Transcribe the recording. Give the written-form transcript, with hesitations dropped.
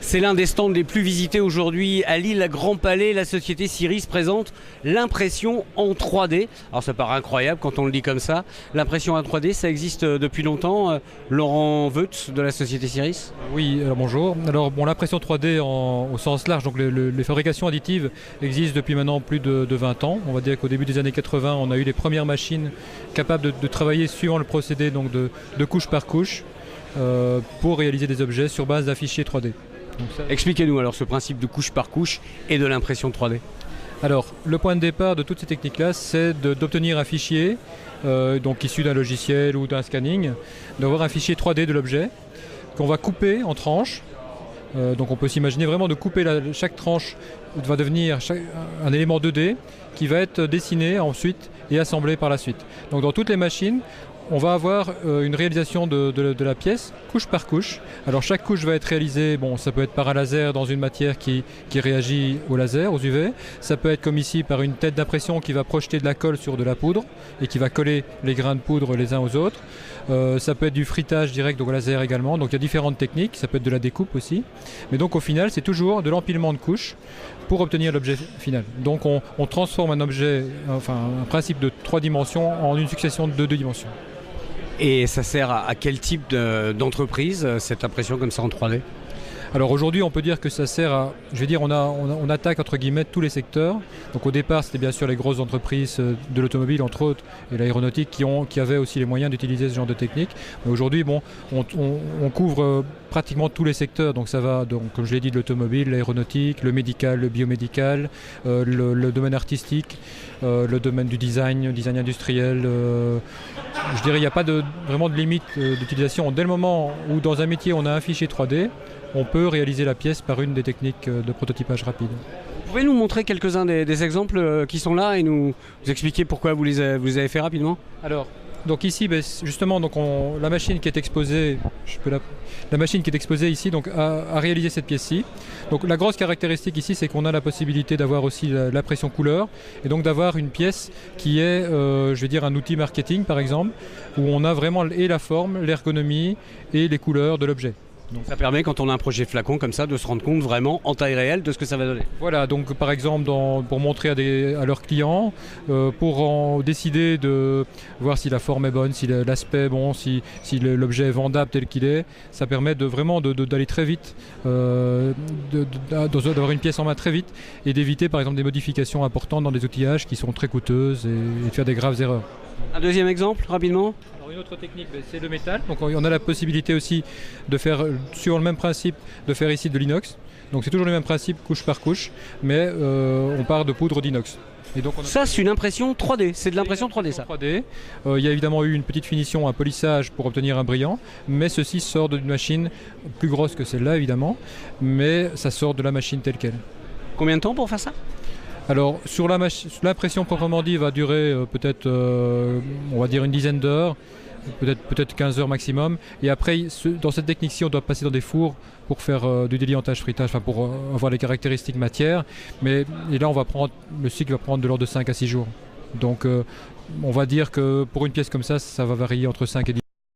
C'est l'un des stands les plus visités aujourd'hui à Lille, à Grand Palais. La société Siris présente l'impression en 3D. Alors ça paraît incroyable quand on le dit comme ça. L'impression en 3D, ça existe depuis longtemps. Laurent Veutz de la société Siris. Oui, alors bonjour. Alors bon, l'impression 3D au sens large, donc les fabrications additives existent depuis maintenant plus de 20 ans. On va dire qu'au début des années 80, on a eu les premières machines capables de travailler suivant le procédé donc de couche par couche pour réaliser des objets sur base d'un fichier 3D. Expliquez-nous alors ce principe de couche par couche et de l'impression 3D. Alors, le point de départ de toutes ces techniques-là, c'est d'obtenir un fichier, donc issu d'un logiciel ou d'un scanning, d'avoir un fichier 3D de l'objet qu'on va couper en tranches. Donc on peut s'imaginer vraiment de couper chaque tranche va devenir un élément 2D qui va être dessiné ensuite et assemblé par la suite. Donc dans toutes les machines, on va avoir une réalisation de la pièce, couche par couche. Alors chaque couche va être réalisée, bon, ça peut être par un laser dans une matière qui réagit au laser, aux UV. Ça peut être comme ici par une tête d'impression qui va projeter de la colle sur de la poudre et qui va coller les grains de poudre les uns aux autres. Ça peut être du frittage direct, donc au laser également. Donc il y a différentes techniques, ça peut être de la découpe aussi. Mais donc au final, c'est toujours de l'empilement de couches pour obtenir l'objet final. Donc on transforme un objet, enfin un principe de 3 dimensions en une succession de 2 dimensions. Et ça sert à quel type d'entreprise, cette impression comme ça en 3D ? Alors aujourd'hui, on peut dire que ça sert à, je vais dire, on attaque entre guillemets tous les secteurs. Donc au départ, c'était bien sûr les grosses entreprises de l'automobile, entre autres, et l'aéronautique qui avaient aussi les moyens d'utiliser ce genre de technique. Mais aujourd'hui, bon, on couvre pratiquement tous les secteurs. Donc ça va, donc, comme je l'ai dit, de l'automobile, l'aéronautique, le médical, le biomédical, le domaine artistique, le domaine du design industriel. Je dirais, il n'y a pas vraiment de limite d'utilisation. Dès le moment où dans un métier, on a un fichier 3D, on peut réaliser la pièce par une des techniques de prototypage rapide. Vous pouvez nous montrer quelques-uns des exemples qui sont là et nous expliquer pourquoi vous les avez fait rapidement ? Alors, donc ici, justement, donc la machine qui est exposée, la machine qui est exposée ici, donc a réalisé cette pièce-ci. Donc la grosse caractéristique ici, c'est qu'on a la possibilité d'avoir aussi l'impression couleur et donc d'avoir une pièce qui est, je vais dire, un outil marketing par exemple, où on a vraiment et la forme, l'ergonomie et les couleurs de l'objet. Donc ça permet, quand on a un projet flacon comme ça, de se rendre compte vraiment en taille réelle de ce que ça va donner. Voilà, donc par exemple pour montrer à leurs clients, pour en décider de voir si la forme est bonne, si l'aspect est bon, si l'objet est vendable tel qu'il est, ça permet vraiment d'aller très vite, d'avoir une pièce en main très vite et d'éviter par exemple des modifications importantes dans des outillages qui sont très coûteuses et de faire des graves erreurs. Un deuxième exemple, rapidement ? Une autre technique, c'est le métal. Donc on a la possibilité aussi de faire, sur le même principe, de faire ici de l'inox. Donc c'est toujours le même principe, couche par couche, mais on part de poudre d'inox. Et donc ça, c'est une impression 3D, c'est de l'impression 3D ça. 3D. Il y a évidemment eu une petite finition, un polissage pour obtenir un brillant, mais ceci sort d'une machine plus grosse que celle-là évidemment, mais ça sort de la machine telle qu'elle. Combien de temps pour faire ça ? Alors sur l'impression proprement dit va durer peut-être on va dire une dizaine d'heures, peut-être 15 heures maximum. Et après dans cette technique-ci on doit passer dans des fours pour faire du déliantage fritage, enfin pour avoir les caractéristiques matière. Et là le cycle va prendre de l'ordre de 5 à 6 jours. Donc on va dire que pour une pièce comme ça va varier entre 5 et 10.